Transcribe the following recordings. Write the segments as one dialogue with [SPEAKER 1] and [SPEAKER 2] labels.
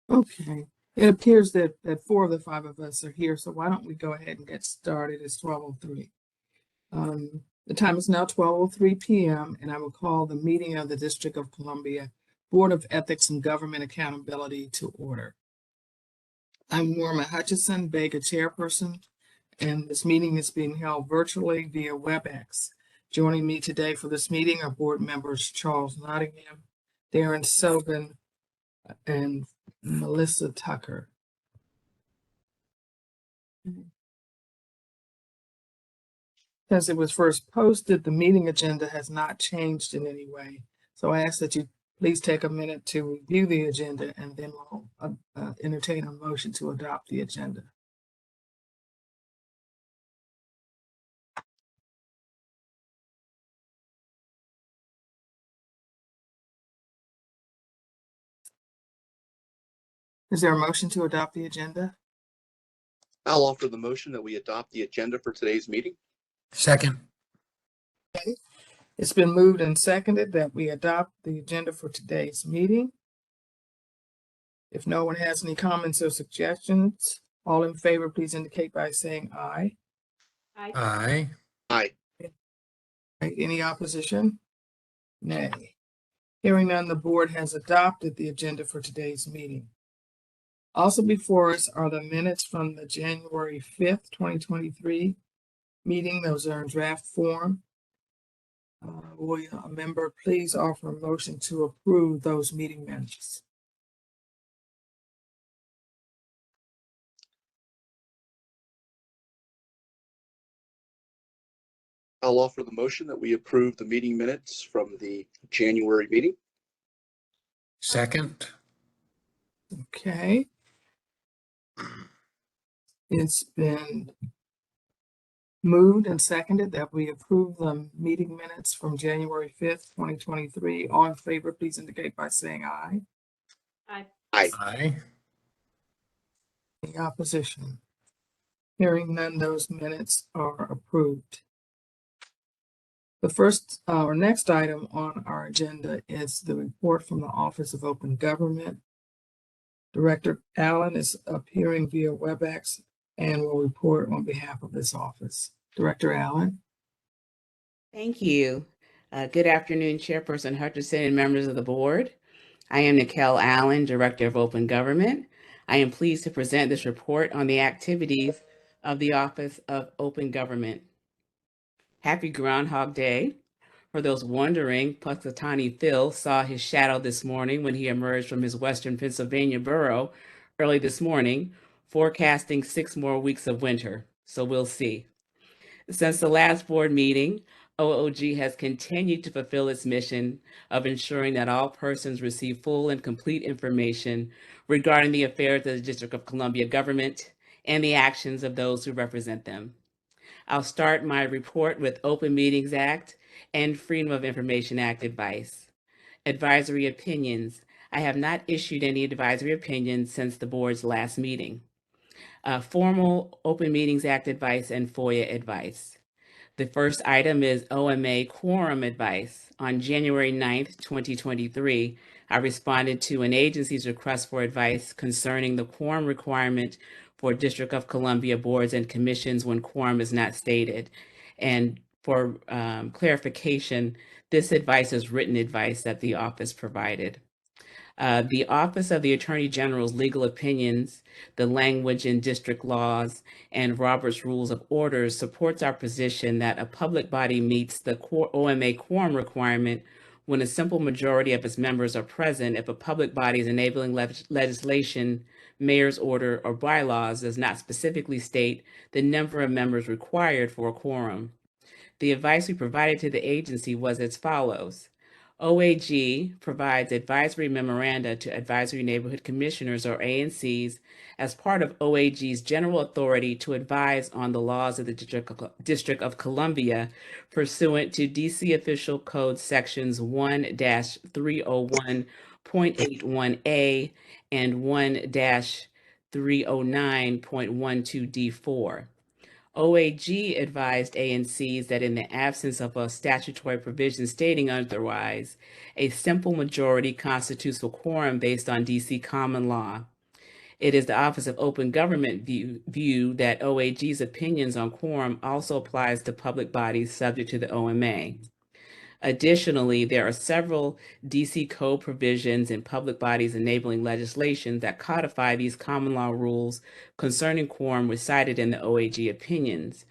[SPEAKER 1] Okay, it appears that four of the five of us are here, so why don't we go ahead and get started? It's 12:03. The time is now 12:03 p.m. and I will call the meeting of the District of Columbia Board of Ethics and Government Accountability to order. I'm Norma Hutcheson, BEGA Chairperson, and this meeting is being held virtually via WebEx. Joining me today for this meeting are board members Charles Nottingham, Darrin Sobin, and Melissa Tucker. Since it was first posted, the meeting agenda has not changed in any way. So I ask that you please take a minute to review the agenda and then we'll entertain a motion to adopt the agenda. Is there a motion to adopt the agenda?
[SPEAKER 2] I'll offer the motion that we adopt the agenda for today's meeting.
[SPEAKER 3] Second.
[SPEAKER 1] Okay. It's been moved and seconded that we adopt the agenda for today's meeting. If no one has any comments or suggestions, all in favor, please indicate by saying aye.
[SPEAKER 3] Aye.
[SPEAKER 2] Aye.
[SPEAKER 1] Right, any opposition? Nay. Hearing none, the board has adopted the agenda for today's meeting. Also before us are the minutes from the January 5th, 2023 meeting. Those are in draft form. Will a member please offer a motion to approve those meeting minutes?
[SPEAKER 2] I'll offer the motion that we approve the meeting minutes from the January meeting.
[SPEAKER 3] Second.
[SPEAKER 1] Okay. It's been moved and seconded that we approve the meeting minutes from January 5th, 2023. All in favor, please indicate by saying aye.
[SPEAKER 2] Aye.
[SPEAKER 3] Aye.
[SPEAKER 1] Any opposition? Hearing none, those minutes are approved. The first or next item on our agenda is the report from the Office of Open Government. Director Allen is appearing via WebEx and will report on behalf of this office. Director Allen.
[SPEAKER 4] Thank you. Good afternoon, Chairperson Hutcheson and members of the board. I am Niquelle Allen, Director of Open Government. I am pleased to present this report on the activities of the Office of Open Government. Happy Groundhog Day. For those wondering, Punxsutawney Phil saw his shadow this morning when he emerged from his Western Pennsylvania borough early this morning, forecasting 6 more weeks of winter. So we'll see. Since the last board meeting, OOG has continued to fulfill its mission of ensuring that all persons receive full and complete information regarding the affairs of the District of Columbia government and the actions of those who represent them. I'll start my report with Open Meetings Act and Freedom of Information Act advice. Advisory opinions. I have not issued any advisory opinions since the board's last meeting. Formal Open Meetings Act advice and FOIA advice. The first item is OMA quorum advice. On January 9th, 2023, I responded to an agency's request for advice concerning the quorum requirement for District of Columbia boards and commissions when quorum is not stated. And for clarification, this advice is written advice that the office provided. The Office of the Attorney General's legal opinions, the language in district laws, and Robert's Rules of Order supports our position that a public body meets the OMA quorum requirement when a simple majority of its members are present if a public body's enabling legislation, mayor's order, or bylaws does not specifically state the number of members required for a quorum. The advice we provided to the agency was as follows. OAG provides advisory memoranda to advisory neighborhood commissioners or ANCs as part of OAG's general authority to advise on the laws of the District of Columbia pursuant to DC Official Code sections 1-301.81A and 1-309.12D4. OAG advised ANCs that in the absence of a statutory provision stating otherwise, a simple majority constitutes a quorum based on DC common law. It is the Office of Open Government view that OAG's opinions on quorum also applies to public bodies subject to the OMA. Additionally, there are several DC code provisions in public bodies enabling legislation that codify these common law rules concerning quorum recited in the OAG opinions.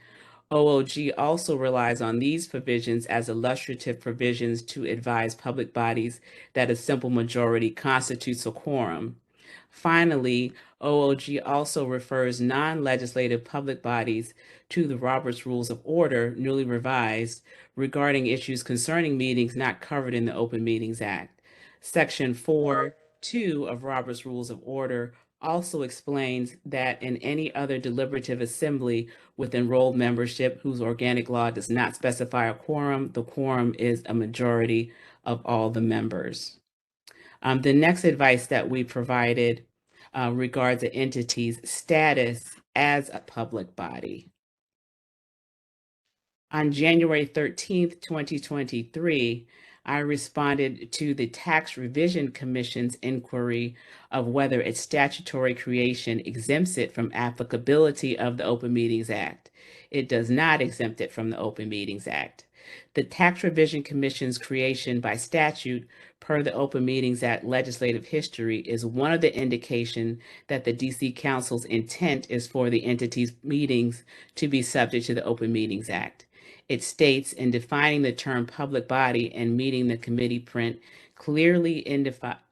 [SPEAKER 4] OOG also relies on these provisions as illustrative provisions to advise public bodies that a simple majority constitutes a quorum. Finally, OOG also refers non-legislative public bodies to the Roberts Rules of Order, newly revised, regarding issues concerning meetings not covered in the Open Meetings Act. Section 4.2 of Roberts Rules of Order also explains that in any other deliberative assembly with enrolled membership whose organic law does not specify a quorum, the quorum is a majority of all the members. The next advice that we provided regards an entity's status as a public body. On January 13th, 2023, I responded to the Tax Revision Commission's inquiry of whether its statutory creation exempts it from applicability of the Open Meetings Act. It does not exempt it from the Open Meetings Act. The Tax Revision Commission's creation by statute per the Open Meetings Act legislative history is one of the indications that the DC Council's intent is for the entity's meetings to be subject to the Open Meetings Act. It states in defining the term public body and meeting the committee print clearly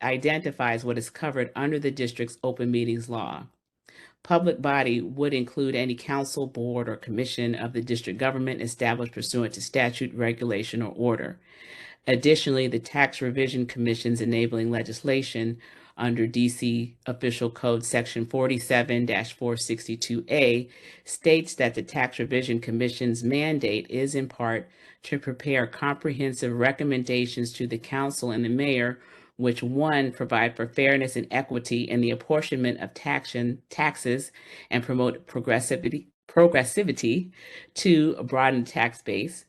[SPEAKER 4] identifies what is covered under the district's open meetings law. Public body would include any council, board, or commission of the district government established pursuant to statute, regulation, or order. Additionally, the Tax Revision Commission's enabling legislation under DC Official Code Section 47-462A states that the Tax Revision Commission's mandate is in part to prepare comprehensive recommendations to the council and the mayor, which one, provide for fairness and equity in the apportionment of taxes and promote progressivity, two, broaden the tax base,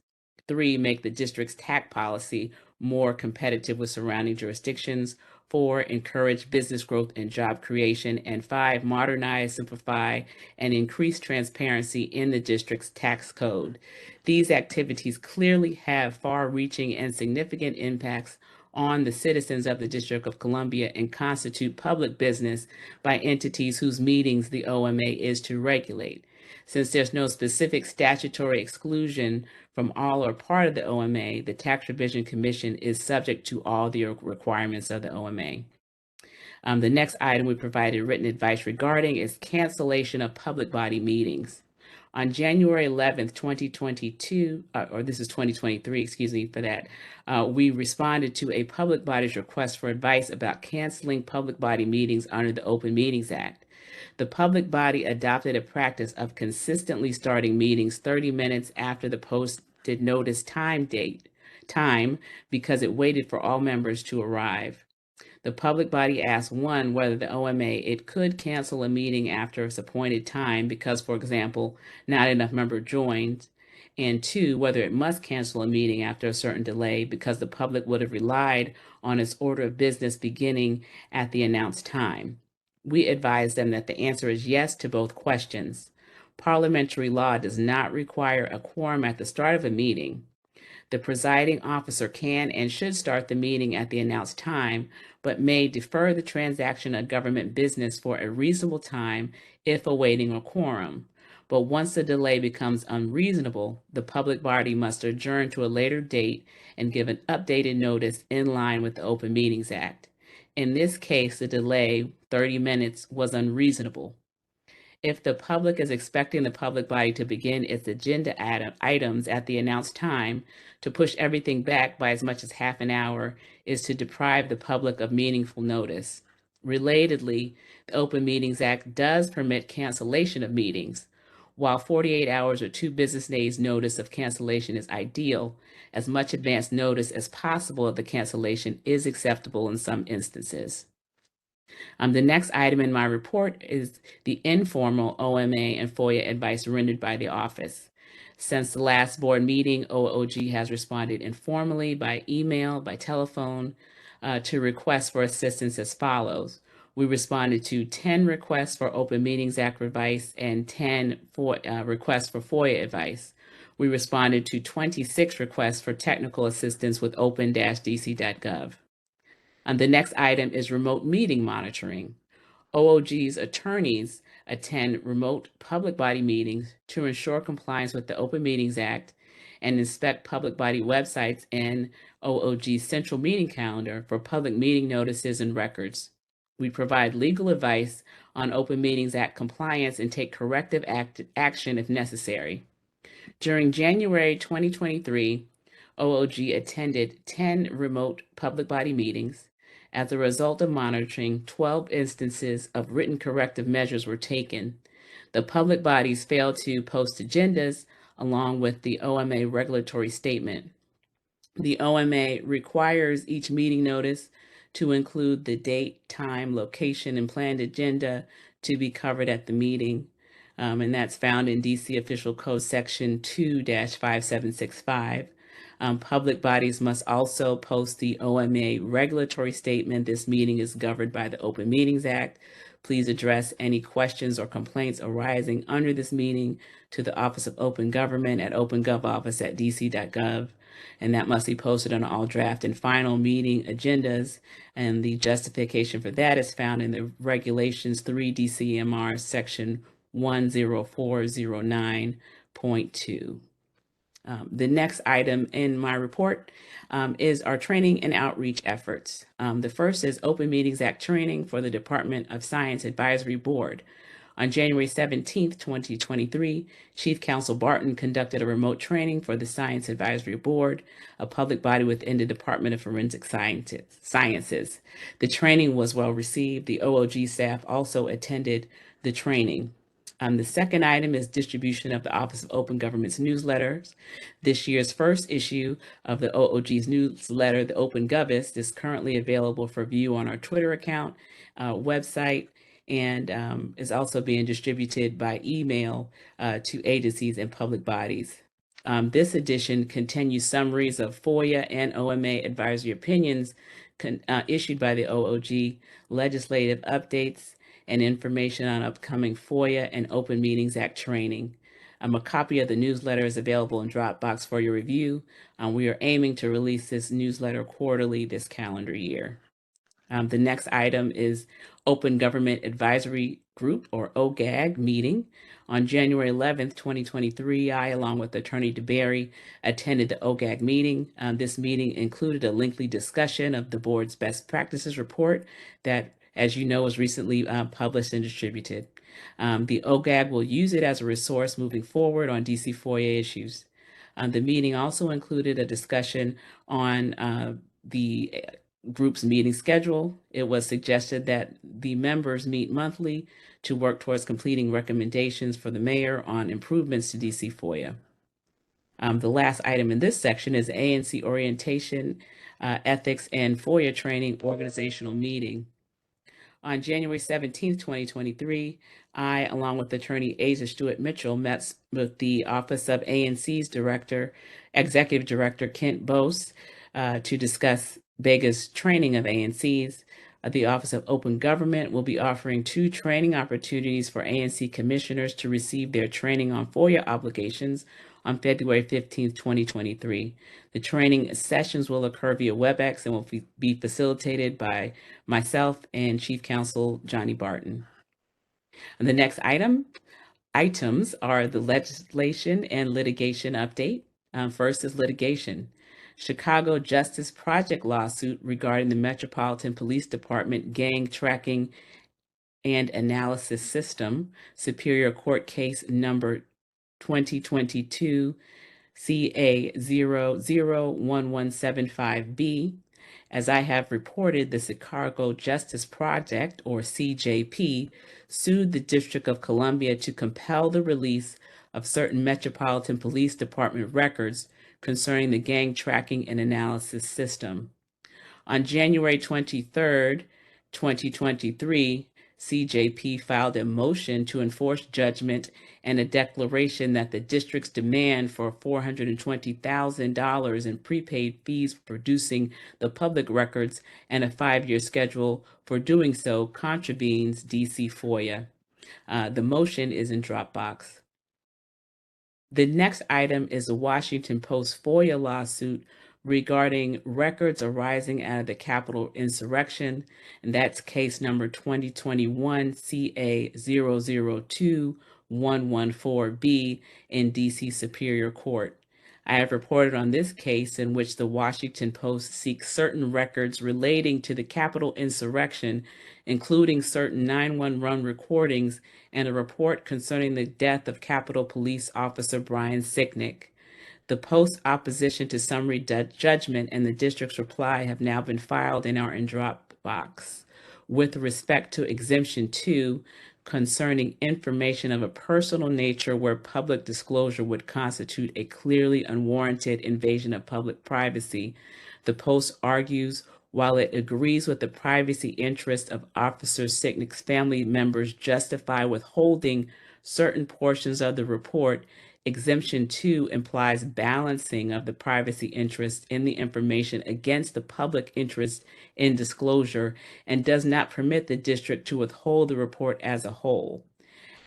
[SPEAKER 4] three, make the district's tax policy more competitive with surrounding jurisdictions, four, encourage business growth and job creation, and five, modernize, simplify, and increase transparency in the district's tax code. These activities clearly have far-reaching and significant impacts on the citizens of the District of Columbia and constitute public business by entities whose meetings the OMA is to regulate. Since there's no specific statutory exclusion from all or part of the OMA, the Tax Revision Commission is subject to all the requirements of the OMA. The next item we provided written advice regarding is cancellation of public body meetings. On January 11th, 2022, or this is 2023, excuse me for that, we responded to a public body's request for advice about canceling public body meetings under the Open Meetings Act. The public body adopted a practice of consistently starting meetings 30 minutes after the posted notice time because it waited for all members to arrive. The public body asked, one, whether the OMA, it could cancel a meeting after its appointed time because, for example, not enough members joined, and two, whether it must cancel a meeting after a certain delay because the public would have relied on its order of business beginning at the announced time. We advised them that the answer is yes to both questions. Parliamentary law does not require a quorum at the start of a meeting. The presiding officer can and should start the meeting at the announced time, but may defer the transaction of government business for a reasonable time if awaiting a quorum. But once the delay becomes unreasonable, the public body must adjourn to a later date and give an updated notice in line with the Open Meetings Act. In this case, the delay, 30 minutes, was unreasonable. If the public is expecting the public body to begin its agenda items at the announced time, to push everything back by as much as half an hour is to deprive the public of meaningful notice. Relatedly, the Open Meetings Act does permit cancellation of meetings. While 48 hours or 2 business days notice of cancellation is ideal, as much advance notice as possible of the cancellation is acceptable in some instances. The next item in my report is the informal OMA and FOIA advice rendered by the office. Since the last board meeting, OOG has responded informally by email, by telephone, to requests for assistance as follows. We responded to 10 requests for Open Meetings Act advice and 10 requests for FOIA advice. We responded to 26 requests for technical assistance with open-dc.gov. And the next item is remote meeting monitoring. OOG's attorneys attend remote public body meetings to ensure compliance with the Open Meetings Act and inspect public body websites and OOG's central meeting calendar for public meeting notices and records. We provide legal advice on Open Meetings Act compliance and take corrective action if necessary. During January 2023, OOG attended 10 remote public body meetings. As a result of monitoring, 12 instances of written corrective measures were taken. The public bodies failed to post agendas along with the OMA regulatory statement. The OMA requires each meeting notice to include the date, time, location, and planned agenda to be covered at the meeting. And that's found in DC Official Code Section 2-5765. Public bodies must also post the OMA regulatory statement. This meeting is governed by the Open Meetings Act. Please address any questions or complaints arising under this meeting to the Office of Open Government at opengovoffice@dc.gov. And that must be posted on all draft and final meeting agendas. And the justification for that is found in the Regulations 3 DCMR Section 10409.2. The next item in my report is our training and outreach efforts. The first is Open Meetings Act training for the Department of Science Advisory Board. On January 17th, 2023, Chief Counsel Barton conducted a remote training for the Science Advisory Board, a public body within the Department of Forensic Sciences. The training was well received. The OOG staff also attended the training. The second item is distribution of the Office of Open Government's newsletters. This year's first issue of the OOG's newsletter, the Open Govist, is currently available for view on our Twitter account, website, and is also being distributed by email to agencies and public bodies. This edition continues summaries of FOIA and OMA advisory opinions issued by the OOG, legislative updates, and information on upcoming FOIA and Open Meetings Act training. A copy of the newsletter is available in Dropbox for your review. We are aiming to release this newsletter quarterly this calendar year. The next item is Open Government Advisory Group, or OGAG, meeting. On January 11th, 2023, I, along with Attorney DeBerry, attended the OGAG meeting. This meeting included a lengthy discussion of the board's best practices report that, as you know, was recently published and distributed. The OGAG will use it as a resource moving forward on DC FOIA issues. The meeting also included a discussion on the group's meeting schedule. It was suggested that the members meet monthly to work towards completing recommendations for the mayor on improvements to DC FOIA. The last item in this section is ANC orientation, ethics, and FOIA training organizational meeting. On January 17th, 2023, I, along with Attorney Asia Stewart Mitchell, met with the Office of ANC's Executive Director Kent Bose to discuss BEGA's training of ANCs. The Office of Open Government will be offering 2 training opportunities for ANC commissioners to receive their training on FOIA obligations on February 15th, 2023. The training sessions will occur via WebEx and will be facilitated by myself and Chief Counsel Johnny Barton. And the next items are the legislation and litigation update. First is litigation. Chicago Justice Project lawsuit regarding the Metropolitan Police Department gang tracking and analysis system, Superior Court Case number 2022 CA 001175B. As I have reported, the Chicago Justice Project, or CJP, sued the District of Columbia to compel the release of certain Metropolitan Police Department records concerning the gang tracking and analysis system. On January 23rd, 2023, CJP filed a motion to enforce judgment and a declaration that the district's demand for $420,000 in prepaid fees for producing the public records and a 5-year schedule for doing so contravenes DC FOIA. The motion is in Dropbox. The next item is the Washington Post FOIA lawsuit regarding records arising out of the Capitol insurrection, and that's case number 2021 CA 002114B in DC Superior Court. I have reported on this case in which the Washington Post seeks certain records relating to the Capitol insurrection, including certain 911 recordings and a report concerning the death of Capitol Police Officer Brian Sicknick. The Post's opposition to summary judgment and the district's reply have now been filed and are in Dropbox. With respect to Exemption 2, concerning information of a personal nature where public disclosure would constitute a clearly unwarranted invasion of public privacy, the Post argues, while it agrees with the privacy interests of Officer Sicknick's family members justify withholding certain portions of the report, Exemption 2 implies balancing of the privacy interest in the information against the public interest in disclosure and does not permit the district to withhold the report as a whole.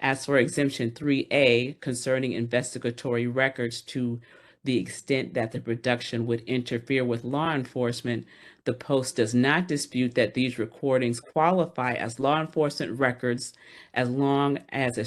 [SPEAKER 4] As for Exemption 3A, concerning investigatory records to the extent that the production would interfere with law enforcement, the Post does not dispute that these recordings qualify as law enforcement records as long as a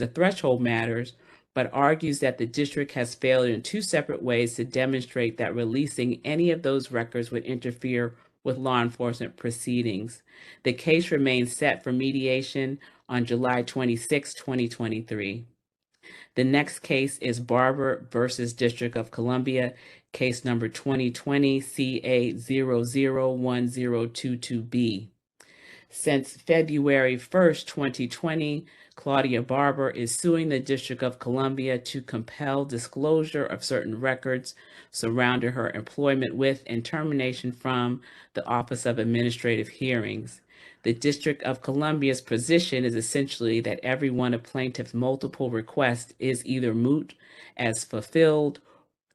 [SPEAKER 4] threshold matters, but argues that the district has failed in 2 separate ways to demonstrate that releasing any of those records would interfere with law enforcement proceedings. The case remains set for mediation on July 26, 2023. The next case is Barber versus District of Columbia, case number 2020 CA 001022B. Since February 1st, 2020, Claudia Barber is suing the District of Columbia to compel disclosure of certain records surrounding her employment with and termination from the Office of Administrative Hearings. The District of Columbia's position is essentially that every one of plaintiff's multiple requests is either moot as fulfilled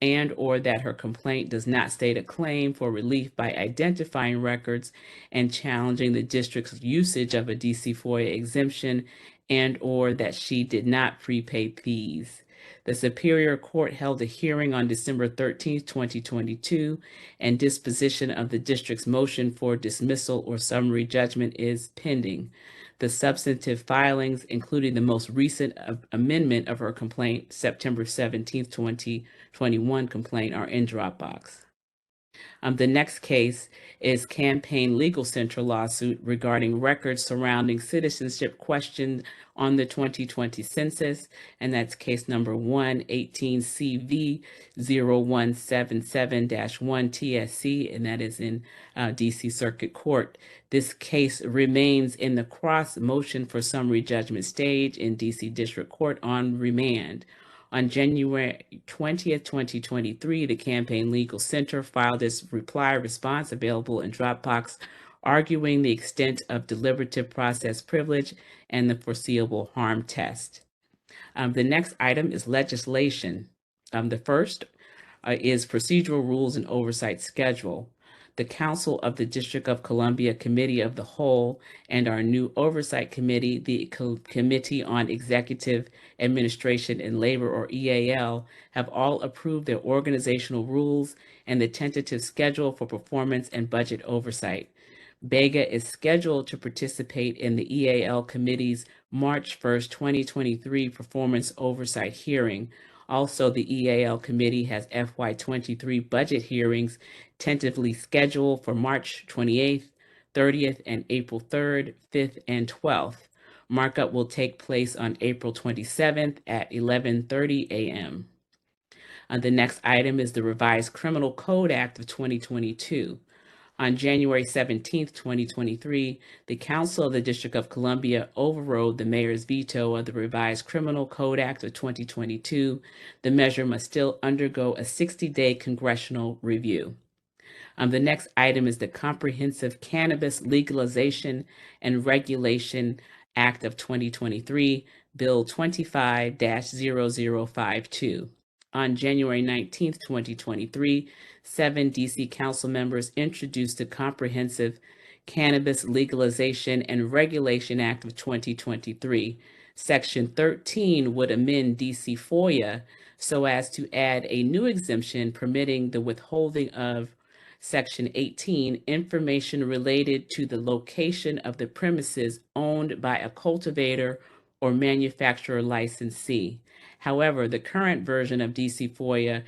[SPEAKER 4] and or that her complaint does not state a claim for relief by identifying records and challenging the district's usage of a DC FOIA exemption and or that she did not prepay fees. The Superior Court held a hearing on December 13, 2022, and disposition of the district's motion for dismissal or summary judgment is pending. The substantive filings, including the most recent amendment of her complaint, September 17, 2021 complaint, are in Dropbox. The next case is Campaign Legal Center lawsuit regarding records surrounding citizenship questions on the 2020 census, and that's case number 118CV0177-1 and that is in DC Circuit Court. This case remains in the cross motion for summary judgment stage in DC District Court on remand. On January 20th, 2023, the Campaign Legal Center filed its reply response available in Dropbox, arguing the extent of deliberative process privilege and the foreseeable harm test. The next item is legislation. The first is procedural rules and oversight schedule. The Council of the District of Columbia Committee of the Whole and our new Oversight Committee, the Committee on Executive Administration and Labor, or EAL, have all approved their organizational rules and the tentative schedule for performance and budget oversight. BEGA is scheduled to participate in the EAL Committee's March 1st, 2023 performance oversight hearing. Also, the EAL Committee has FY23 budget hearings tentatively scheduled for March 28th, 30th, and April 3rd, 5th, and 12th. Markup will take place on April 27th at 11:30 a.m. The next item is the Revised Criminal Code Act of 2022. On January 17th, 2023, the Council of the District of Columbia overrode the mayor's veto of the Revised Criminal Code Act of 2022. The measure must still undergo a 60-day congressional review. The next item is the Comprehensive Cannabis Legalization and Regulation Act of 2023, Bill 25-0052. On January 19th, 2023, 7 DC council members introduced the Comprehensive Cannabis Legalization and Regulation Act of 2023. Section 13 would amend DC FOIA so as to add a new exemption permitting the withholding of Section 18, information related to the location of the premises owned by a cultivator or manufacturer licensee. However, the current version of DC FOIA,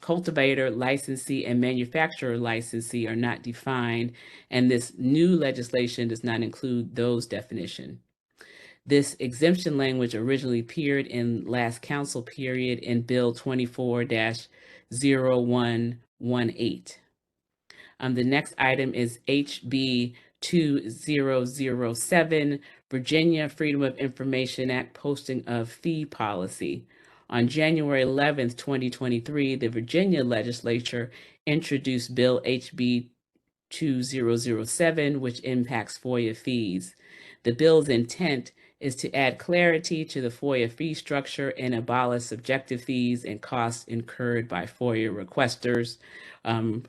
[SPEAKER 4] cultivator, licensee, and manufacturer licensee are not defined, and this new legislation does not include those definitions. This exemption language originally appeared in last council period in Bill 24-0118. The next item is HB 2007, Virginia Freedom of Information Act posting of fee policy. On January 11th, 2023, the Virginia legislature introduced Bill HB 2007, which impacts FOIA fees. The bill's intent is to add clarity to the FOIA fee structure and abolish subjective fees and costs incurred by FOIA requesters.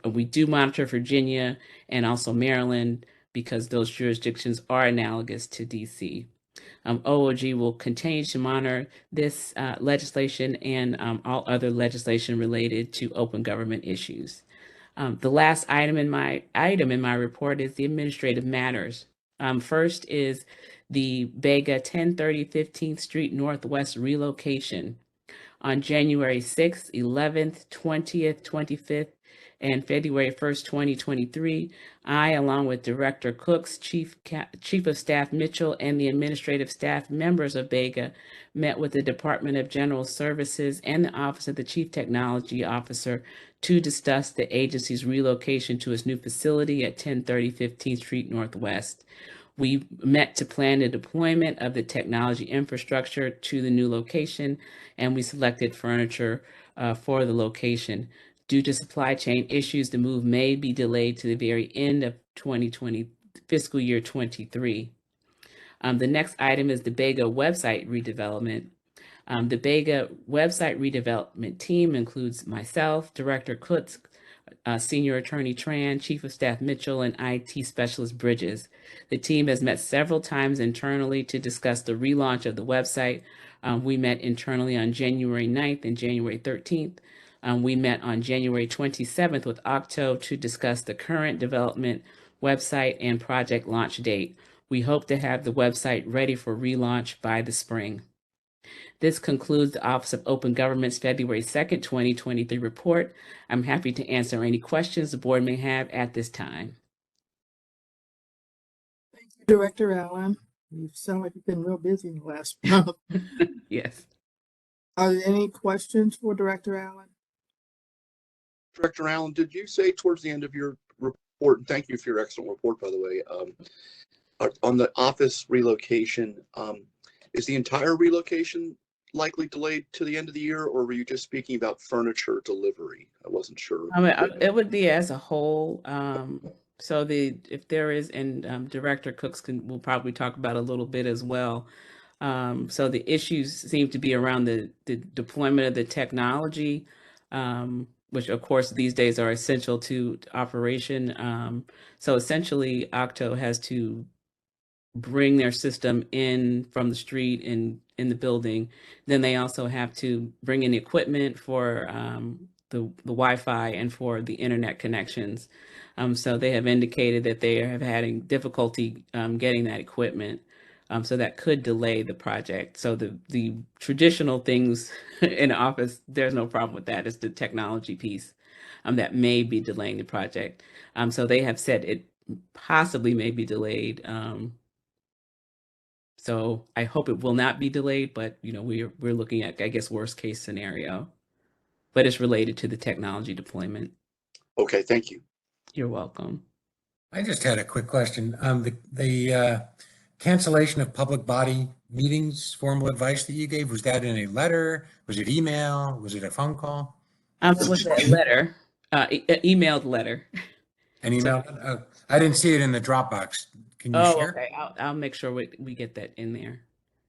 [SPEAKER 4] We do monitor Virginia and also Maryland because those jurisdictions are analogous to DC. OOG will continue to monitor this legislation and all other legislation related to open government issues. The last item in my report is the administrative matters. First is the BEGA 1030 15th Street Northwest relocation. On January 6th, 11th, 20th, 25th, and February 1st, 2023, I, along with Director Cooks, Chief of Staff Mitchell, and the administrative staff members of BEGA, met with the Department of General Services and the Office of the Chief Technology Officer to discuss the agency's relocation to its new facility at 1030 15th Street Northwest. We met to plan the deployment of the technology infrastructure to the new location, and we selected furniture for the location. Due to supply chain issues, the move may be delayed to the very end of 2020, fiscal year 23. The next item is the BEGA website redevelopment. The BEGA website redevelopment team includes myself, Director Kutz, Senior Attorney Tran, Chief of Staff Mitchell, and IT Specialist Bridges. The team has met several times internally to discuss the relaunch of the website. We met internally on January 9th and January 13th. We met on January 27th with Octo to discuss the current development, website, and project launch date. We hope to have the website ready for relaunch by the spring. This concludes the Office of Open Government's February 2nd, 2023 report. I'm happy to answer any questions the board may have at this time.
[SPEAKER 1] Thank you, Director Allen. You sound like you've been real busy in the last month.
[SPEAKER 4] Yes.
[SPEAKER 1] Are there any questions for Director Allen?
[SPEAKER 2] Director Allen, did you say towards the end of your report, and thank you for your excellent report, by the way, on the office relocation, is the entire relocation likely delayed to the end of the year, or were you just speaking about furniture delivery? I wasn't sure.
[SPEAKER 4] I mean, it would be as a whole. So if there is, and Director Cooks will probably talk about a little bit as well. So the issues seem to be around the deployment of the technology, which of course these days are essential to operation. So essentially Octo has to bring their system in from the street and in the building. Then they also have to bring in equipment for the Wi-Fi and for the internet connections. So they have indicated that they have had difficulty getting that equipment. So that could delay the project. So the traditional things in the office, there's no problem with that. It's the technology piece that may be delaying the project. So they have said it possibly may be delayed. So I hope it will not be delayed, but we're looking at, I guess, worst case scenario. But it's related to the technology deployment.
[SPEAKER 2] Okay, thank you.
[SPEAKER 4] You're welcome.
[SPEAKER 3] I just had a quick question. The cancellation of public body meetings, formal advice that you gave, was that in a letter? Was it email? Was it a phone call?
[SPEAKER 4] It was a letter. Emailed letter.
[SPEAKER 3] An email? Oh, I didn't see it in the Dropbox. Can you
[SPEAKER 4] Oh,
[SPEAKER 3] share?
[SPEAKER 4] okay. I'll make sure we get that in there.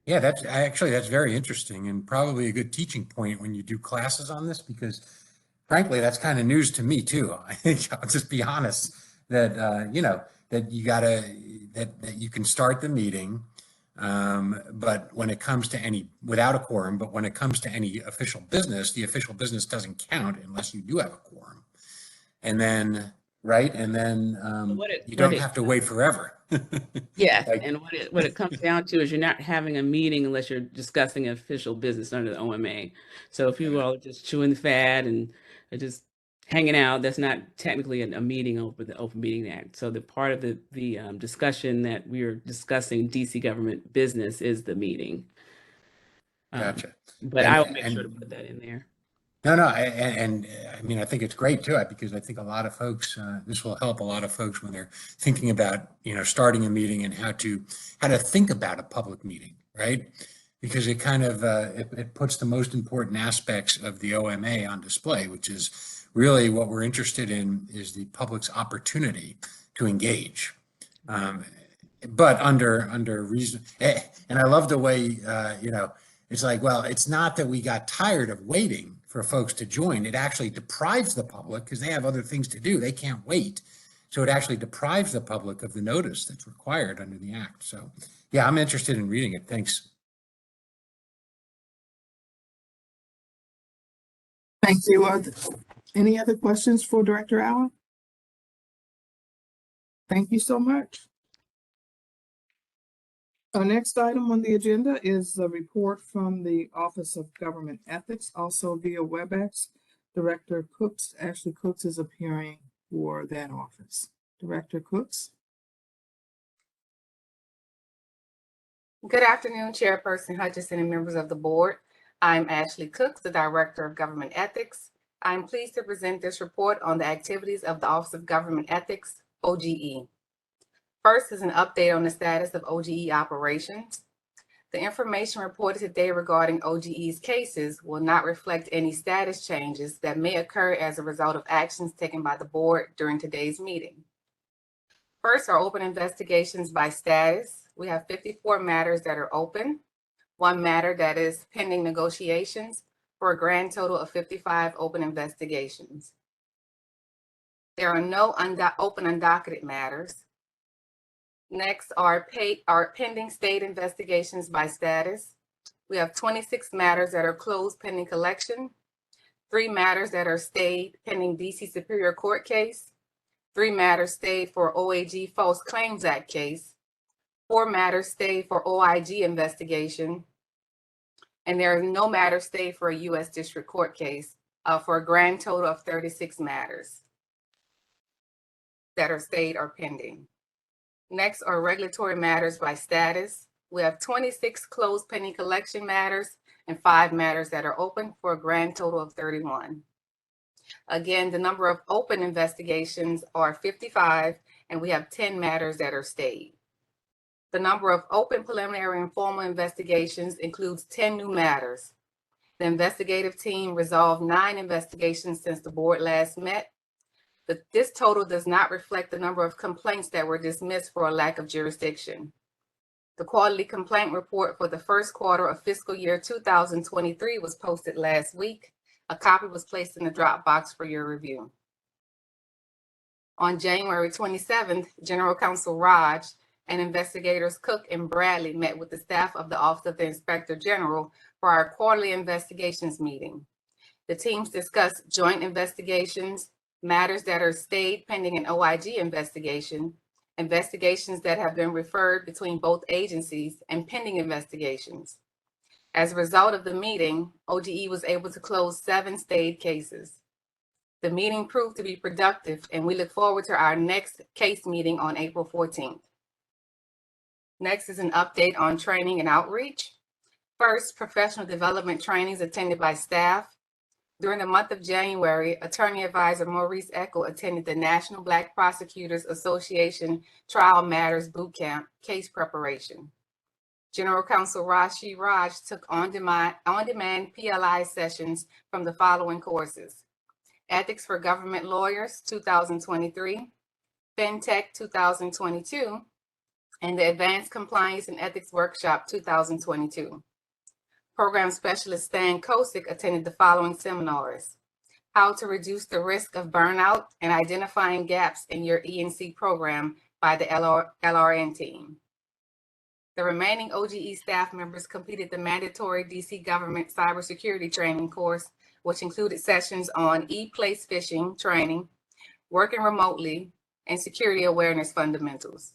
[SPEAKER 3] Yeah, that's very interesting and probably a good teaching point when you do classes on this, because frankly, that's kind of news to me too. I think I'll just be honest that, that you can start the meeting. But when it comes to without a quorum, but when it comes to any official business, the official business doesn't count unless you do have a quorum. And then, right? And then, you don't have to wait forever.
[SPEAKER 4] Yes,
[SPEAKER 3] Like,
[SPEAKER 4] and what it comes down to is you're not having a meeting unless you're discussing official business under the OMA. So if you all are just chewing the fat and are just hanging out, that's not technically a meeting over the Open Meeting Act. So the part of the discussion that we are discussing DC government business is the meeting.
[SPEAKER 3] Gotcha.
[SPEAKER 4] But I will make sure to put that in there.
[SPEAKER 3] No, and I mean, I think it's great too, because I think a lot of folks, this will help a lot of folks when they're thinking about, starting a meeting and how to think about a public meeting, right? Because it kind of, it puts the most important aspects of the OMA on display, which is really what we're interested in, is the public's opportunity to engage. But under reason, and I love the way, it's like, well, it's not that we got tired of waiting for folks to join. It actually deprives the public, because they have other things to do. They can't wait. So it actually deprives the public of the notice that's required under the act. So yeah, I'm interested in reading it. Thanks.
[SPEAKER 1] Thank you. Any other questions for Director Allen? Thank you so much. Our next item on the agenda is a report from the Office of Government Ethics, also via WebEx. Director Ashley Cooks is appearing for that office. Director Cooks.
[SPEAKER 5] Good afternoon, Chairperson Hutcheson and members of the board. I'm Ashley Cooks, the Director of Government Ethics. I'm pleased to present this report on the activities of the Office of Government Ethics, OGE. First is an update on the status of OGE operations. The information reported today regarding OGE's cases will not reflect any status changes that may occur as a result of actions taken by the board during today's meeting. First are open investigations by status. We have 54 matters that are open, 1 matter that is pending negotiations, for a grand total of 55 open investigations. There are no open undocketed matters. Next are pending state investigations by status. We have 26 matters that are closed pending collection, 3 matters that are stayed pending DC Superior Court case, 3 matters stayed for OAG False Claims Act case, 4 matters stayed for OIG investigation, and there are no matters stayed for a U.S. District Court case, for a grand total of 36 matters that are stayed or pending. Next are regulatory matters by status. We have 26 closed pending collection matters and 5 matters that are open, for a grand total of 31. Again, the number of open investigations are 55, and we have 10 matters that are stayed. The number of open preliminary and formal investigations includes 10 new matters. The investigative team resolved 9 investigations since the board last met. But this total does not reflect the number of complaints that were dismissed for a lack of jurisdiction. The quarterly complaint report for the first quarter of fiscal year 2023 was posted last week. A copy was placed in the Dropbox for your review. On January 27th, General Counsel Raj and investigators Cook and Bradley met with the staff of the Office of the Inspector General for our quarterly investigations meeting. The teams discussed joint investigations, matters that are stayed pending an OIG investigation, investigations that have been referred between both agencies, and pending investigations. As a result of the meeting, OGE was able to close 7 stayed cases. The meeting proved to be productive, and we look forward to our next case meeting on April 14th. Next is an update on training and outreach. First, professional development trainings attended by staff. During the month of January, Attorney Advisor Maurice Echo attended the National Black Prosecutors Association Trial Matters Bootcamp case preparation. General Counsel Rashi Raj took on-demand PLI sessions from the following courses: Ethics for Government Lawyers 2023, FinTech 2022, and the Advanced Compliance and Ethics Workshop 2022. Program Specialist Stan Kosick attended the following seminars: How to Reduce the Risk of Burnout and Identifying Gaps in Your E&C Program by the LRN team. The remaining OGE staff members completed the mandatory DC government cybersecurity training course, which included sessions on e-place phishing training, working remotely, and security awareness fundamentals.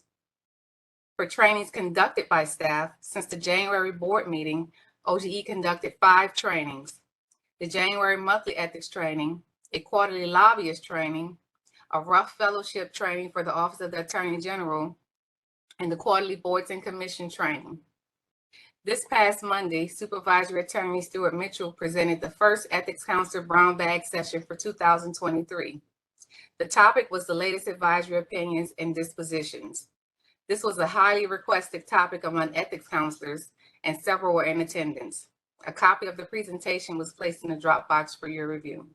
[SPEAKER 5] For trainings conducted by staff, since the January board meeting, OGE conducted 5 trainings: the January monthly ethics training, a quarterly lobbyist training, a rough fellowship training for the Office of the Attorney General, and the quarterly boards and commission training. This past Monday, Supervisory Attorney Stuart Mitchell presented the first Ethics Counselor Brown Bag session for 2023. The topic was the latest advisory opinions and dispositions. This was a highly requested topic among ethics counselors, and several were in attendance. A copy of the presentation was placed in the Dropbox for your review.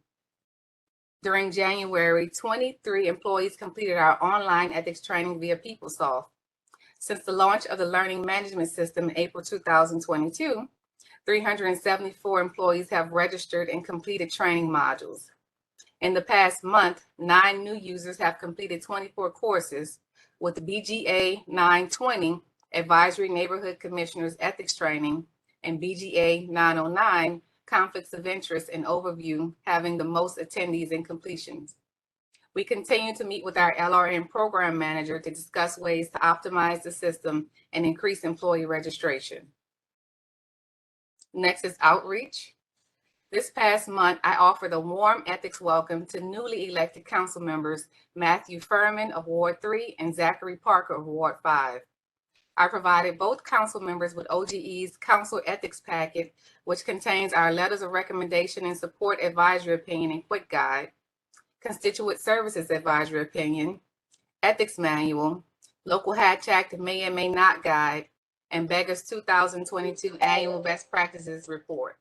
[SPEAKER 5] During January, 23 employees completed our online ethics training via PeopleSoft. Since the launch of the Learning Management System in April 2022, 374 employees have registered and completed training modules. In the past month, 9 new users have completed 24 courses, with BGA 920, Advisory Neighborhood Commissioners Ethics Training, and BGA 909, Conflicts of Interest and Overview, having the most attendees and completions. We continue to meet with our LRN program manager to discuss ways to optimize the system and increase employee registration. Next is outreach. This past month, I offered a warm ethics welcome to newly elected council members, Matthew Furman of Ward 3 and Zachary Parker of Ward 5. I provided both council members with OGE's Council Ethics Packet, which contains our letters of recommendation and support advisory opinion and quick guide, Constituent Services Advisory Opinion, Ethics Manual, Local Hatch Act May and May Not Guide, and BEGA's 2022 Annual Best Practices Report.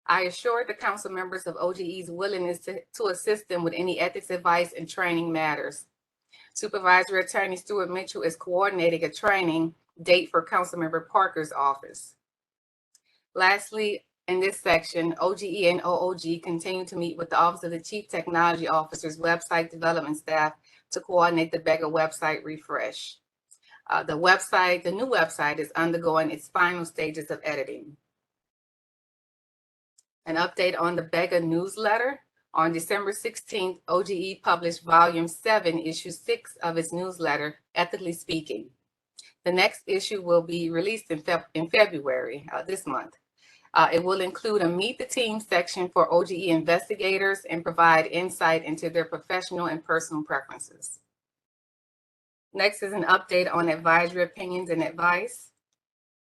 [SPEAKER 5] I assured the council members of OGE's willingness to assist them with any ethics advice and training matters. Supervisory Attorney Stuart Mitchell is coordinating a training date for Councilmember Parker's office. Lastly, in this section, OGE and OOG continue to meet with the Office of the Chief Technology Officer's website development staff to coordinate the BEGA website refresh. The new website is undergoing its final stages of editing. An update on the BEGA newsletter. On December 16th, OGE published Volume 7, Issue 6 of its newsletter, Ethically Speaking. The next issue will be released in February this month. It will include a Meet the Team section for OGE investigators and provide insight into their professional and personal preferences. Next is an update on advisory opinions and advice.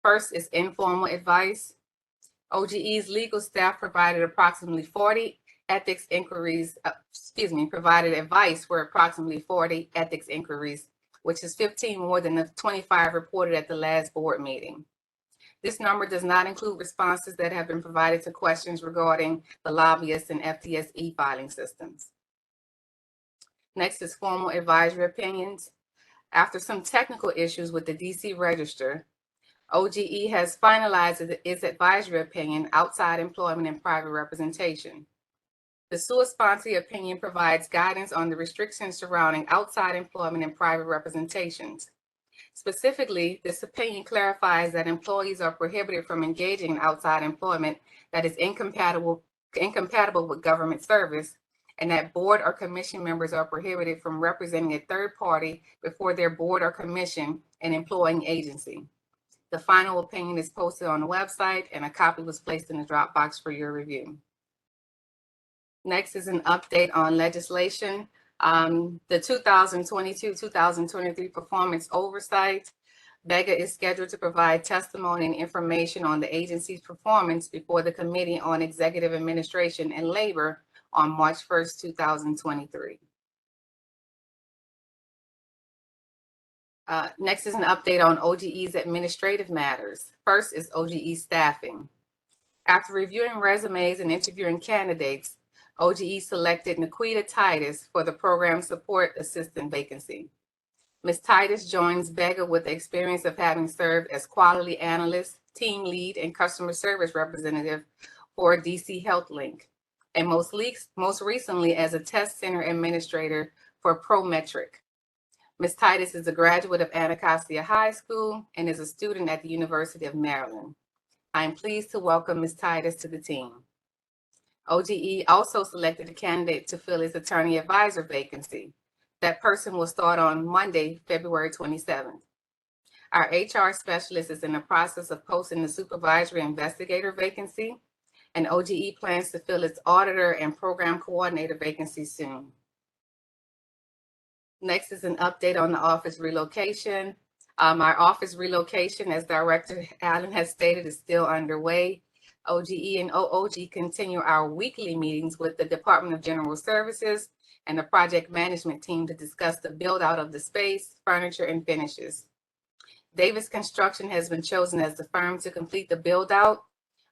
[SPEAKER 5] First is informal advice. OGE's legal staff provided approximately 40 ethics inquiries, provided advice for approximately 40 ethics inquiries, which is 15 more than the 25 reported at the last board meeting. This number does not include responses that have been provided to questions regarding the lobbyist and FTS e-filing systems. Next is formal advisory opinions. After some technical issues with the DC Register, OGE has finalized its advisory opinion, outside employment and private representation. The sua sponte opinion provides guidance on the restrictions surrounding outside employment and private representations. Specifically, this opinion clarifies that employees are prohibited from engaging in outside employment that is incompatible with government service, and that board or commission members are prohibited from representing a third party before their board or commission and employing agency. The final opinion is posted on the website, and a copy was placed in the Dropbox for your review. Next is an update on legislation. The 2022-2023 performance oversight. BEGA is scheduled to provide testimony and information on the agency's performance before the Committee on Executive Administration and Labor on March 1st, 2023. Next is an update on OGE's administrative matters. First is OGE staffing. After reviewing resumes and interviewing candidates, OGE selected Niquelle Titus for the program support assistant vacancy. Ms. Titus joins BEGA with the experience of having served as quality analyst, team lead, and customer service representative for DC Health Link, and most recently as a test center administrator for Prometric. Ms. Titus is a graduate of Anacostia High School and is a student at the University of Maryland. I am pleased to welcome Ms. Titus to the team. OGE also selected a candidate to fill its attorney advisor vacancy. That person will start on Monday, February 27th. Our HR specialist is in the process of posting the supervisory investigator vacancy, and OGE plans to fill its auditor and program coordinator vacancy soon. Next is an update on the office relocation. Our office relocation, as Director Allen has stated, is still underway. OGE and OOG continue our weekly meetings with the Department of General Services and the project management team to discuss the build out of the space, furniture, and finishes. Davis Construction has been chosen as the firm to complete the build out.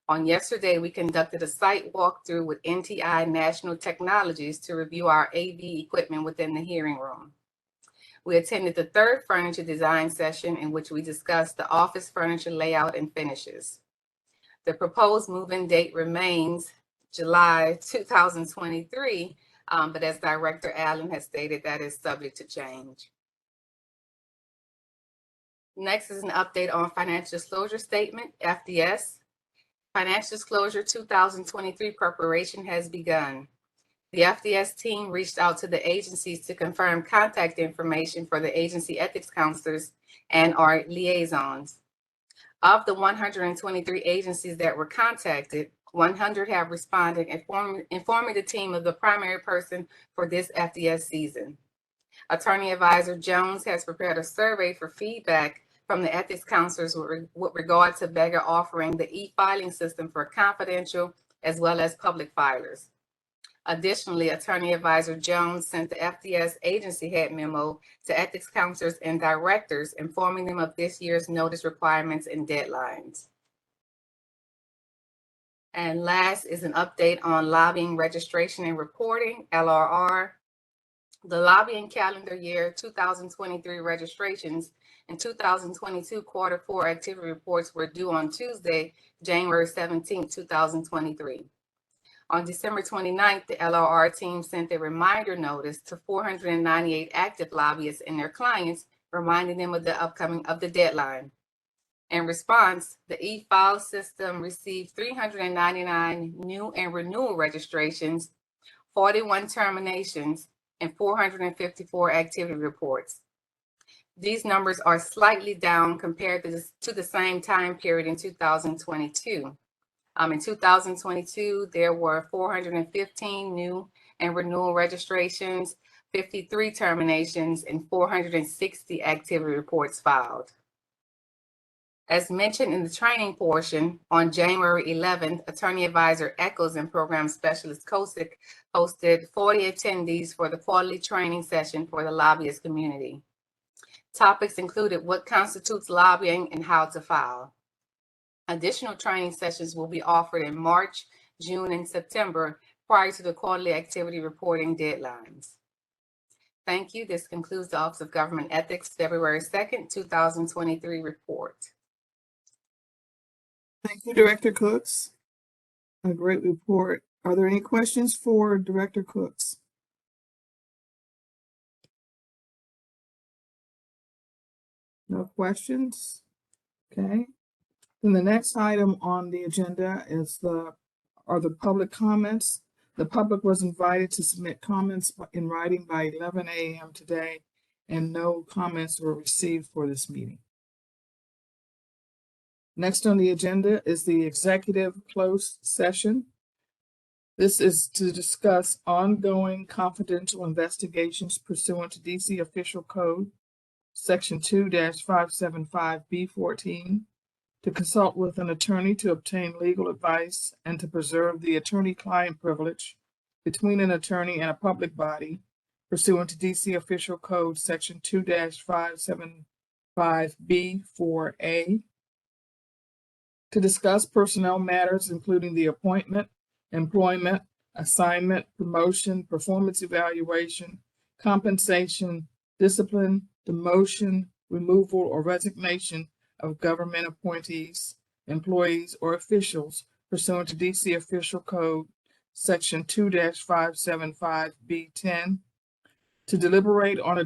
[SPEAKER 5] On yesterday, we conducted a site walkthrough with NTI National Technologies to review our AV equipment within the hearing room. We attended the third furniture design session in which we discussed the office furniture layout and finishes. The proposed move-in date remains July 2023, but as Director Allen has stated, that is subject to change. Next is an update on financial disclosure statement, FDS. Financial disclosure 2023 preparation has begun. The FDS team reached out to the agencies to confirm contact information for the agency ethics counselors and our liaisons. Of the 123 agencies that were contacted, 100 have responded, informing the team of the primary person for this FDS season. Attorney Advisor Jones has prepared a survey for feedback from the ethics counselors with regard to BEGA offering the e-filing system for confidential as well as public filers. Additionally, Attorney Advisor Jones sent the FDS agency head memo to ethics counselors and directors, informing them of this year's notice requirements and deadlines. And last is an update on lobbying registration and reporting, LRR. The lobbying calendar year 2023 registrations and 2022 quarter 4 activity reports were due on Tuesday, January 17, 2023. On December 29th, the LRR team sent a reminder notice to 498 active lobbyists and their clients, reminding them of the deadline. In response, the e-file system received 399 new and renewal registrations, 41 terminations, and 454 activity reports. These numbers are slightly down compared to the same time period in 2022. In 2022, there were 415 new and renewal registrations, 53 terminations, and 460 activity reports filed. As mentioned in the training portion, on January 11th, Attorney Advisor Echols and Program Specialist Kosick hosted 40 attendees for the quarterly training session for the lobbyist community. Topics included what constitutes lobbying and how to file. Additional training sessions will be offered in March, June, and September prior to the quarterly activity reporting deadlines. Thank you. This concludes the Office of Government Ethics, February 2nd, 2023 report.
[SPEAKER 1] Thank you, Director Cooks. A great report. Are there any questions for Director Cooks? No questions? Okay. Then the next item on the agenda is the public comments. The public was invited to submit comments in writing by 11 a.m. today, and no comments were received for this meeting. Next on the agenda is the executive closed session. This is to discuss ongoing confidential investigations pursuant to DC Official Code, Section 2-575B14, to consult with an attorney to obtain legal advice and to preserve the attorney-client privilege between an attorney and a public body pursuant to DC Official Code, Section 2-575B4A, to discuss personnel matters, including the appointment, employment, assignment, promotion, performance evaluation, compensation, discipline, demotion, removal, or resignation of government appointees, employees, or officials pursuant to DC Official Code, Section 2-575B10, to deliberate on a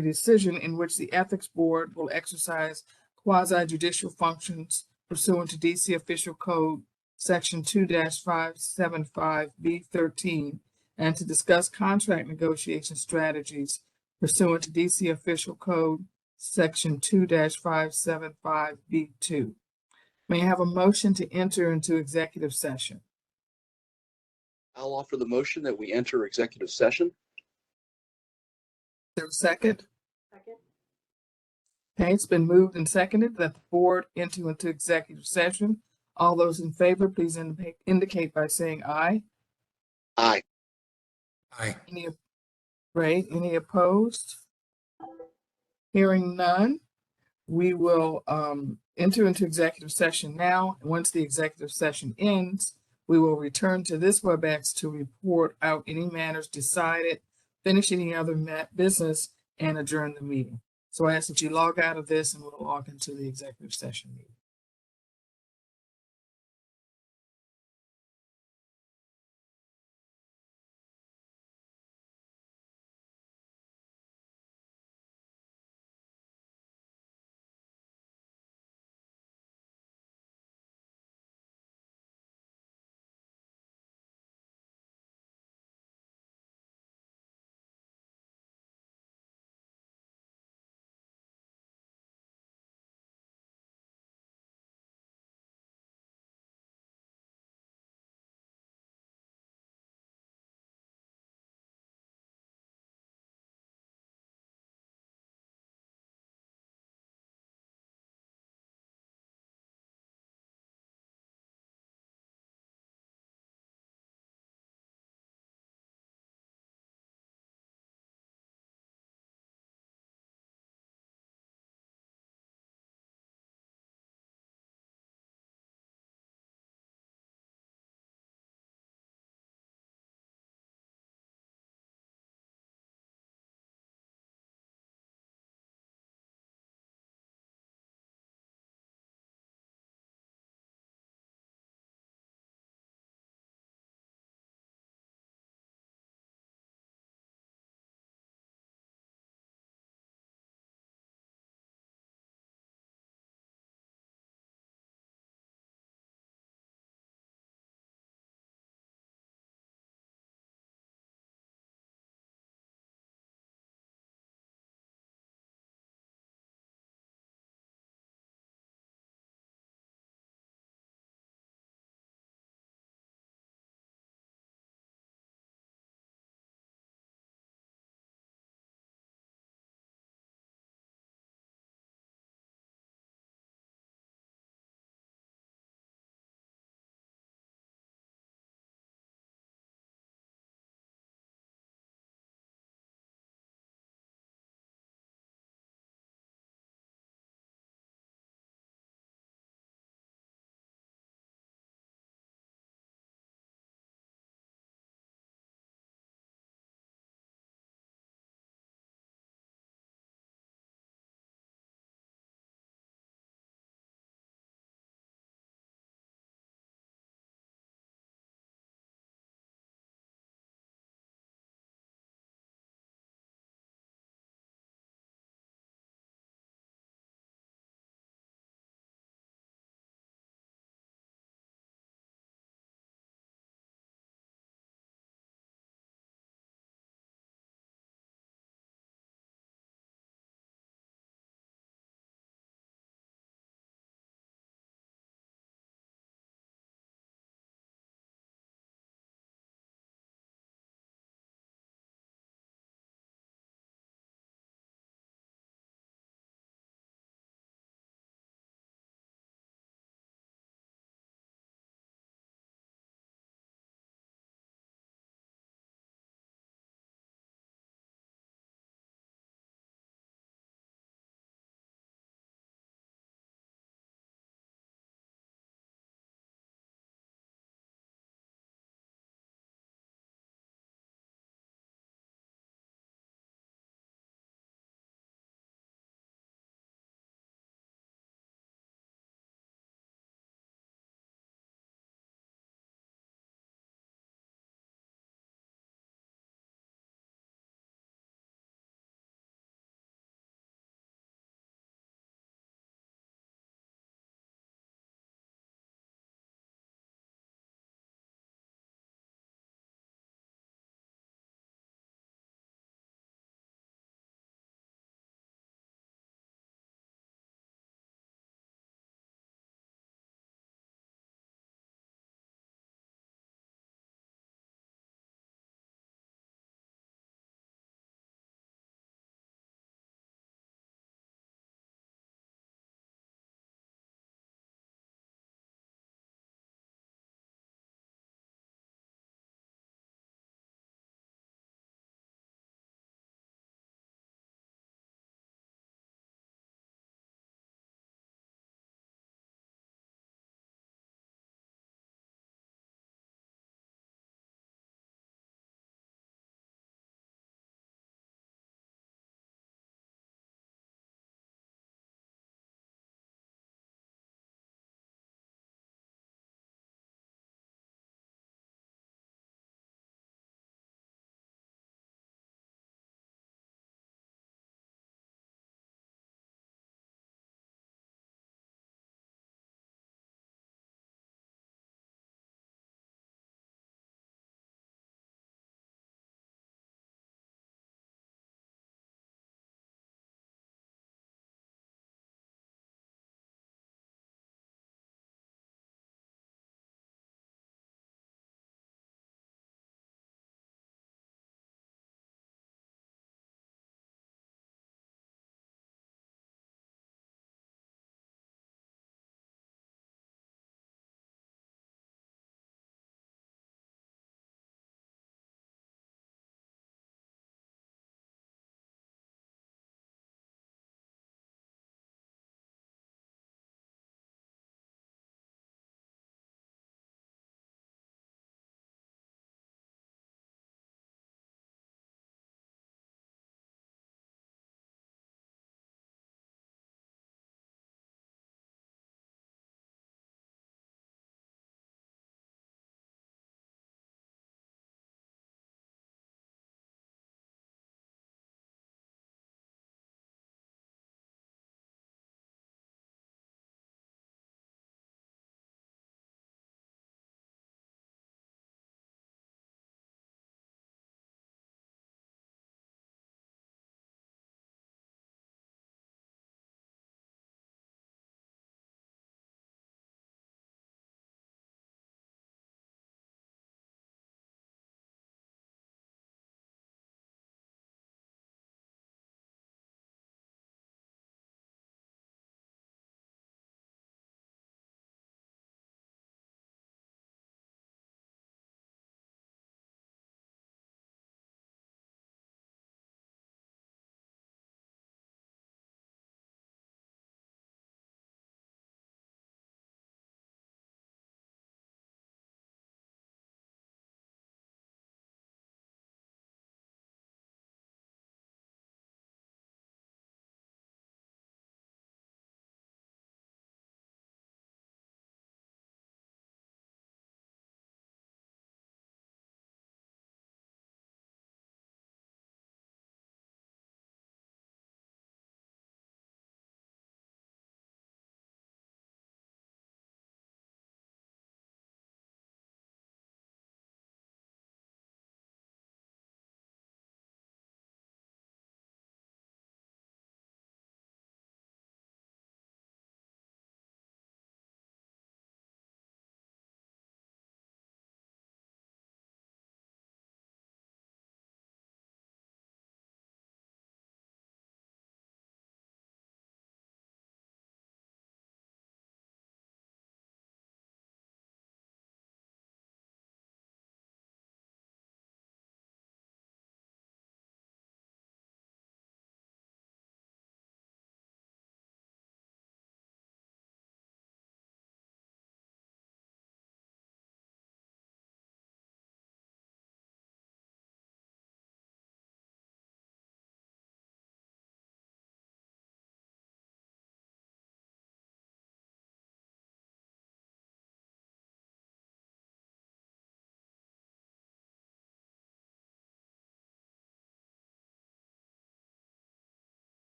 [SPEAKER 1] decision in which the Ethics Board will exercise quasi-judicial functions pursuant to DC Official Code, Section 2-575B13, and to discuss contract negotiation strategies pursuant to DC Official Code, Section 2-575B2. May I have a motion to enter into executive session?
[SPEAKER 2] I'll offer the motion that we enter executive session.
[SPEAKER 1] Is there a second?
[SPEAKER 5] Second.
[SPEAKER 1] Okay, it's been moved and seconded that the board enter into executive session. All those in favor, please indicate by saying aye.
[SPEAKER 2] Aye.
[SPEAKER 3] Aye.
[SPEAKER 1] Any opposed? Hearing none, we will enter into executive session now. Once the executive session ends, we will return to this WebEx to report out any matters decided, finish any other business, and adjourn the meeting. So I ask that you log out of this and we'll log into the executive session meeting.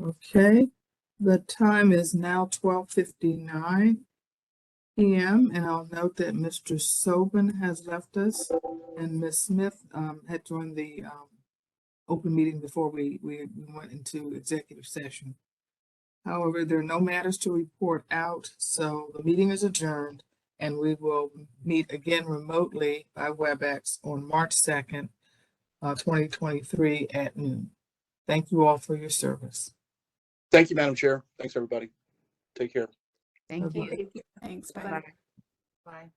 [SPEAKER 1] Okay, the time is now 12:59 p.m. and I'll note that Mr. Sobin has left us and Ms. Smith had joined the open meeting before we went into executive session. However, there are no matters to report out, so the meeting is adjourned and we will meet again remotely by WebEx on March 2nd, 2023 at noon. Thank you all for your service.
[SPEAKER 2] Thank you, Madam Chair. Thanks, everybody. Take care.
[SPEAKER 4] Thank
[SPEAKER 1] Bye-bye.
[SPEAKER 4] you.
[SPEAKER 6] Thanks. Bye.
[SPEAKER 4] Bye.
[SPEAKER 5] Bye.